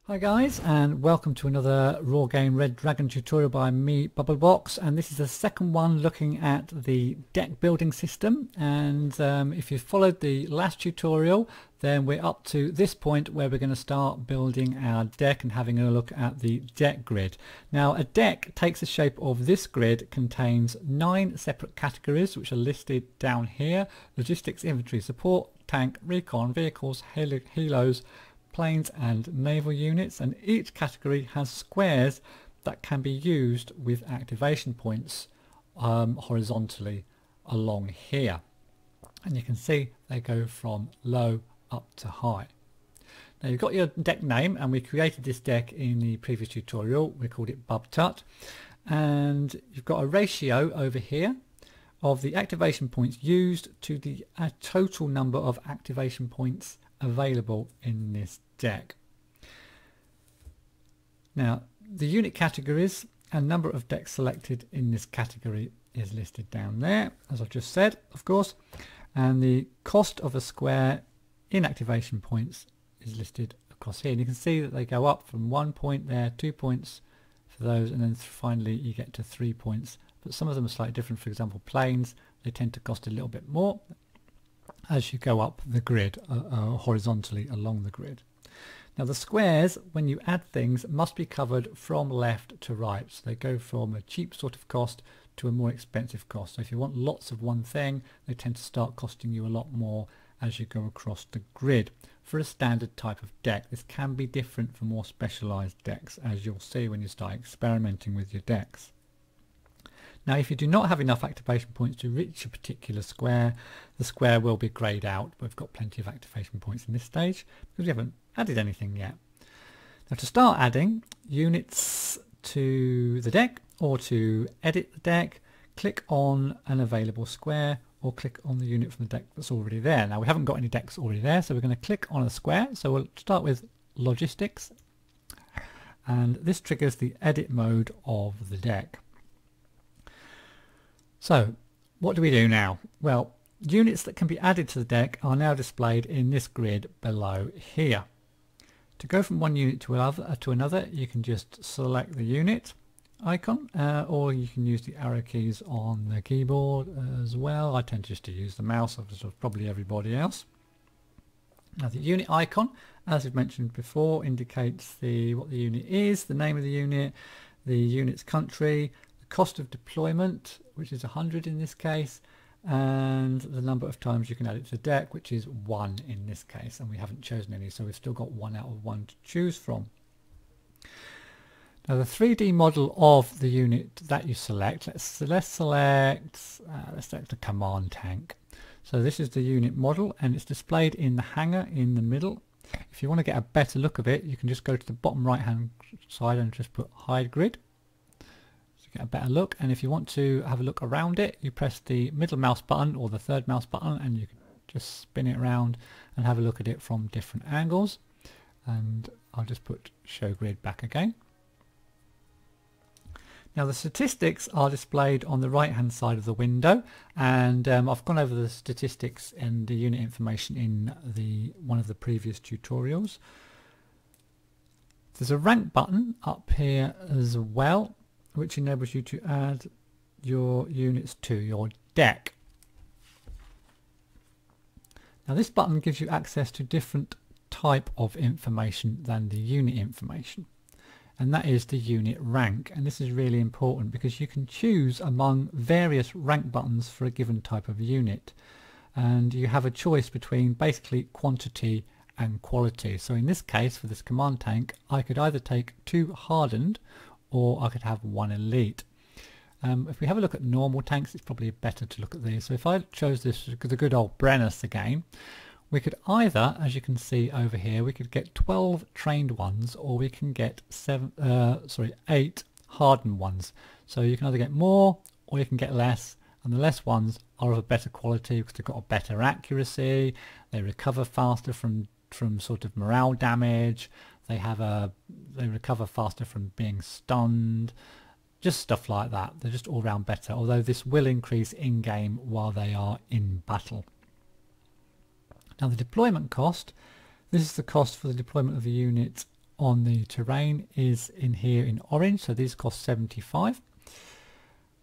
Hi guys, and welcome to another Wargame Red Dragon tutorial by me, Bubblebox, and this is the second one looking at the deck building system. And if you followed the last tutorial, then we're up to this point where we're going to start building our deck and having a look at the deck grid. Now, a deck takes the shape of this grid, contains 9 separate categories which are listed down here: logistics, infantry, support, tank, recon, vehicles, helos, planes and naval units, and each category has squares that can be used with activation points horizontally along here, and you can see they go from low up to high. Now you've got your deck name, and we created this deck in the previous tutorial. We called it BubTut, and you've got a ratio over here of the activation points used to the total number of activation points available in this deck. Now the unit categories and number of decks selected in this category is listed down there, as I've just said, of course, and the cost of a square in activation points is listed across here, and you can see that they go up from 1 point there, 2 points for those, and then finally you get to 3 points, but some of them are slightly different. For example, planes, they tend to cost a little bit more as you go up the grid, horizontally along the grid. Now the squares, when you add things, must be covered from left to right, so they go from a cheap sort of cost to a more expensive cost. So if you want lots of one thing, they tend to start costing you a lot more as you go across the grid. For a standard type of deck, this can be different for more specialized decks, as you'll see when you start experimenting with your decks. Now if you do not have enough activation points to reach a particular square, the square will be greyed out. We've got plenty of activation points in this stage because we haven't added anything yet. Now to start adding units to the deck or to edit the deck, click on an available square or click on the unit from the deck that's already there. Now we haven't got any decks already there, so we're going to click on a square. So we'll start with logistics, and this triggers the edit mode of the deck. So what do we do now? Well, units that can be added to the deck are now displayed in this grid below here. To go from one unit to another, you can just select the unit icon, or you can use the arrow keys on the keyboard as well. I tend just to use the mouse, as probably everybody else. Now the unit icon, as we've mentioned before, indicates what the unit is, the name of the unit's country, cost of deployment, which is 100 in this case, and the number of times you can add it to the deck, which is 1 in this case, and we haven't chosen any, so we've still got 1 out of 1 to choose from. Now the 3D model of the unit that you select, let's select a command tank. So this is the unit model, and it's displayed in the hangar in the middle. If you want to get a better look of it, you can just go to the bottom right hand side and just put hide grid. Get a better look, and if you want to have a look around it, you press the middle mouse button or the third mouse button, and you can just spin it around and have a look at it from different angles. And I'll just put show grid back again. Now the statistics are displayed on the right hand side of the window, and I've gone over the statistics and the unit information in one of the previous tutorials. There's a rank button up here as well, which enables you to add your units to your deck. Now this button gives you access to different type of information than the unit information, and that is the unit rank. And this is really important because you can choose among various rank buttons for a given type of unit, and you have a choice between basically quantity and quality. So in this case, for this command tank, I could either take 2 hardened or I could have 1 elite. If we have a look at normal tanks, it's probably better to look at these. So if I chose the good old Brennus again, we could either, as you can see over here, we could get 12 trained ones, or we can get 8 hardened ones. So you can either get more or you can get less, and the less ones are of a better quality because they've got a better accuracy, they recover faster from sort of morale damage, they recover faster from being stunned, just stuff like that. They're just all round better, although this will increase in game while they are in battle. Now the deployment cost, this is the cost for the deployment of the unit on the terrain is in here in orange, so these cost 75.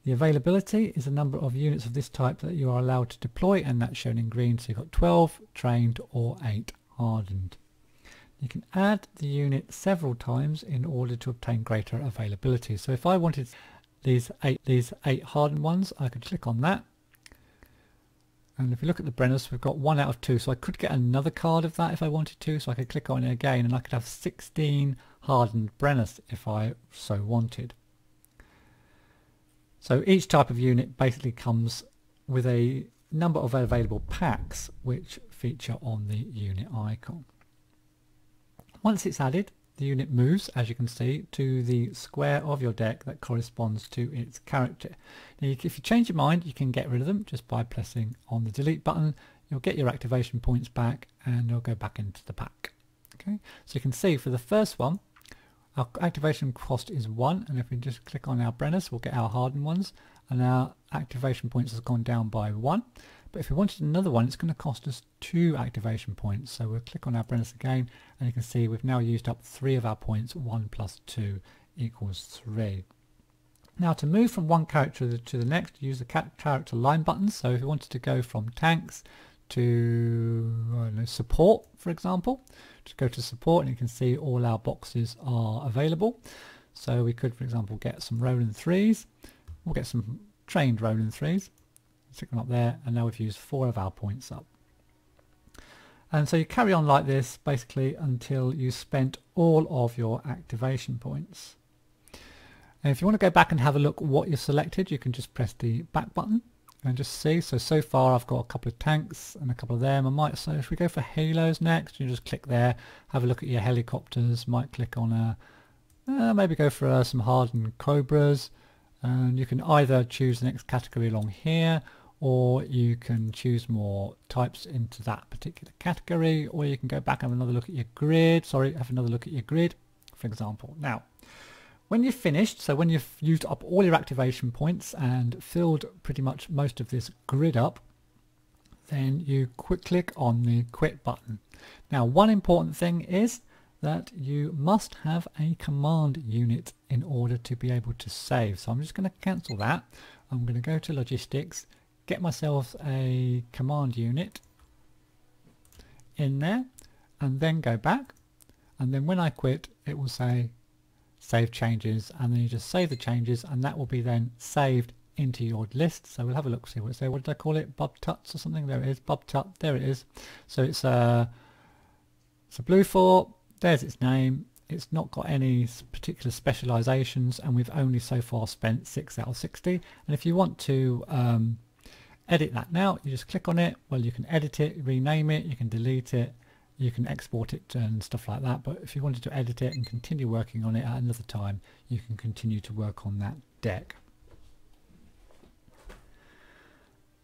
The availability is a number of units of this type that you are allowed to deploy, and that's shown in green, so you've got 12 trained or 8 hardened. You can add the unit several times in order to obtain greater availability. So if I wanted these eight hardened ones, I could click on that. And if you look at the Brennus, we've got 1 out of 2, so I could get another card of that if I wanted to, so I could click on it again and I could have 16 hardened Brennus if I so wanted. So each type of unit basically comes with a number of available packs which feature on the unit icon. Once it's added, the unit moves, as you can see, to the square of your deck that corresponds to its character. Now, if you change your mind, you can get rid of them just by pressing on the delete button. You'll get your activation points back and they'll go back into the pack. Okay, so you can see for the first one, our activation cost is 1, and if we just click on our Brennus, we'll get our hardened ones, and our activation points has gone down by 1. But if we wanted another one, it's going to cost us 2 activation points. So we'll click on our Brennus again, and you can see we've now used up 3 of our points. 1 plus 2 equals 3. Now, to move from one character to the next, use the character line buttons. So if we wanted to go from tanks to support, for example, just go to support, and you can see all our boxes are available. So we could, for example, get some Roland 3s. We'll get some trained Roland 3s. Stick them up there, and now we've used 4 of our points up. And so you carry on like this basically until you've spent all of your activation points. And if you want to go back and have a look what you've selected, you can just press the back button and just see. So far I've got a couple of tanks and a couple of them. So if we go for halos next, you just click there, have a look at your helicopters, might click on maybe go for some hardened Cobras, and you can either choose the next category along here, or you can choose more types into that particular category, or you can go back and have another look at your grid. For example. Now, when you've finished, so when you've used up all your activation points and filled pretty much most of this grid up, then you click on the quit button. Now, one important thing is that you must have a command unit in order to be able to save. So I'm just going to cancel that. I'm going to go to logistics, get myself a command unit in there, and then go back, and then when I quit it will say save changes, and then you just save the changes, and that will be then saved into your list. So we'll have a look, see what it says. What did I call it? Bub Tuts or something? There it is, Bub Tut, there it is. So it's a blue fort, there's its name. It's not got any particular specializations, and we've only so far spent 6 out of 60. And if you want to edit that now, you just click on it. Well, you can edit it, rename it, you can delete it, you can export it and stuff like that. But if you wanted to edit it and continue working on it at another time, you can continue to work on that deck.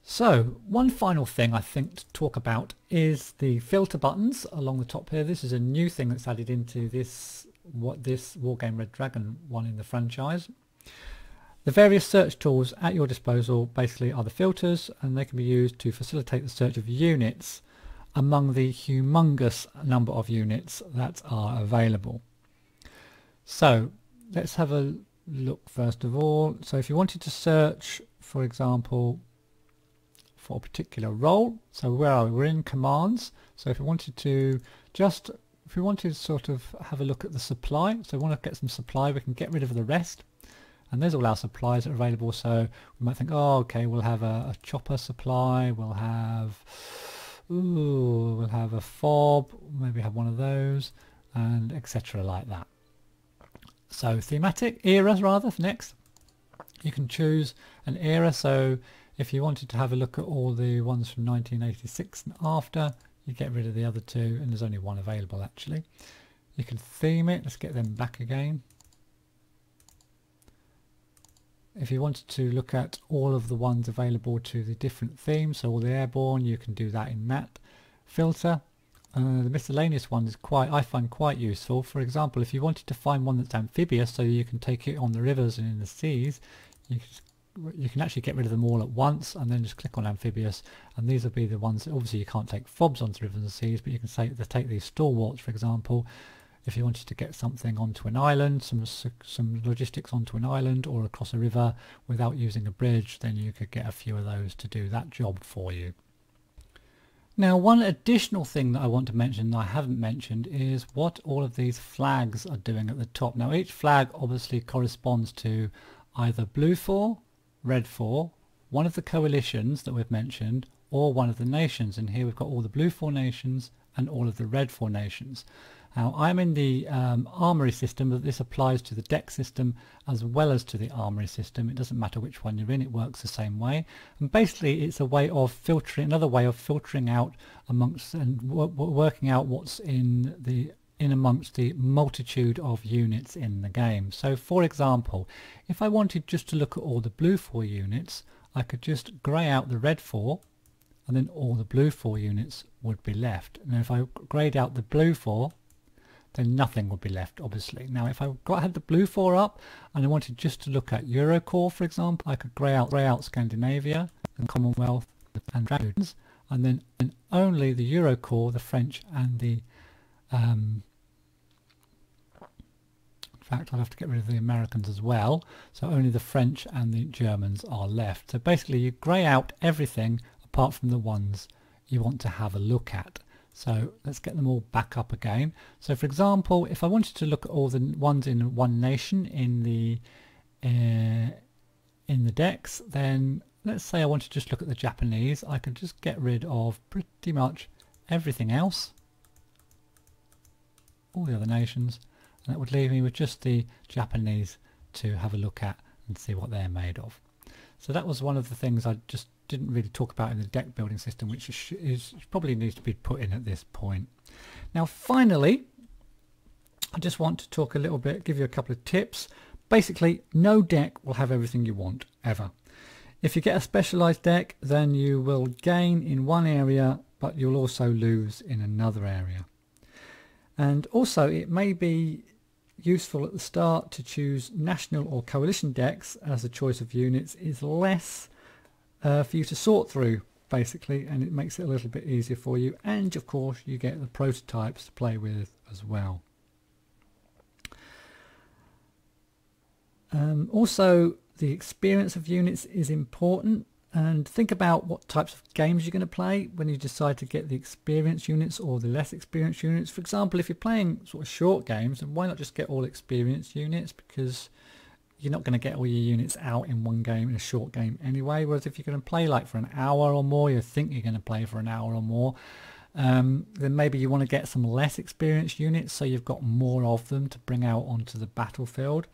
So one final thing I think to talk about is the filter buttons along the top here. This is a new thing that's added into this Wargame Red Dragon one in the franchise. The various search tools at your disposal basically are the filters, and they can be used to facilitate the search of units among the humongous number of units that are available. So let's have a look first of all. So if you wanted to search, for example, for a particular role, so where are we? We're in commands. So if we wanted to sort of have a look at the supply, so we want to get some supply, we can get rid of the rest, and there's all our supplies that are available. So we might think, oh, okay, we'll have a chopper supply, we'll have a fob, maybe have one of those, and etc. like that. So thematic eras rather next. You can choose an era, so if you wanted to have a look at all the ones from 1986 and after, you get rid of the other two, and there's only one available actually. You can theme it, let's get them back again. If you wanted to look at all of the ones available to the different themes, so all the airborne, you can do that in that filter. The miscellaneous one is I find quite useful. For example, if you wanted to find one that's amphibious, so you can take it on the rivers and in the seas, you can actually get rid of them all at once, and then just click on amphibious, and these will be the ones that obviously you can't take fobs onto rivers and seas, but you can say to take these stalwarts, for example. if you wanted to get something onto an island, some logistics onto an island or across a river without using a bridge, then you could get a few of those to do that job for you. Now, one additional thing that I want to mention that I haven't mentioned is what all of these flags are doing at the top. Now, each flag obviously corresponds to either blue 4, red 4, one of the coalitions that we've mentioned, or one of the nations. And here we've got all the blue 4 nations and all of the red 4 nations. Now, I'm in the armory system, but this applies to the deck system as well as to the armory system. It doesn't matter which one you're in, it works the same way. And basically it's a way of filtering, another way of filtering out amongst and working out what's in amongst the multitude of units in the game. So for example, if I wanted just to look at all the blue 4 units, I could just grey out the red 4 and then all the blue 4 units would be left. And if I greyed out the blue 4, then nothing would be left, obviously. Now, if I had the blue 4 up and I wanted just to look at Eurocorps, for example, I could grey out Scandinavia and Commonwealth and Dragons, and then only the Eurocorps, the French and the in fact, I'll have to get rid of the Americans as well, so only the French and the Germans are left. So basically you grey out everything apart from the ones you want to have a look at. So let's get them all back up again. So for example, if I wanted to look at all the ones in one nation in the decks, then let's say I want to just look at the Japanese. I can just get rid of pretty much everything else, all the other nations, and that would leave me with just the Japanese to have a look at and see what they're made of. So that was one of the things I just didn't really talk about in the deck building system, which is probably needs to be put in at this point. Now finally, I just want to talk a little bit, give you a couple of tips. Basically, no deck will have everything you want, ever. If you get a specialized deck, then you will gain in one area, but you'll also lose in another area. And also it may be useful at the start to choose national or coalition decks, as the choice of units is less for you to sort through, basically, and it makes it a little bit easier for you, and of course you get the prototypes to play with as well. Also, the experience of units is important, and think about what types of games you're going to play when you decide to get the experienced units or the less experienced units. For example, if you're playing sort of short games, then why not just get all experienced units, because you're not going to get all your units out in one game, in a short game anyway. Whereas if you're going to play like for an hour or more, you think you're going to play for an hour or more, then maybe you want to get some less experienced units so you've got more of them to bring out onto the battlefield.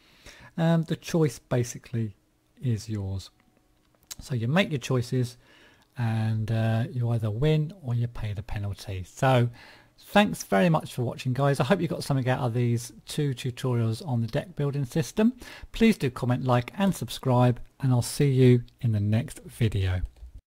The choice basically is yours. So you make your choices and you either win or you pay the penalty. So thanks very much for watching, guys. I hope you got something out of these 2 tutorials on the deck building system. Please do comment, like and subscribe, and I'll see you in the next video.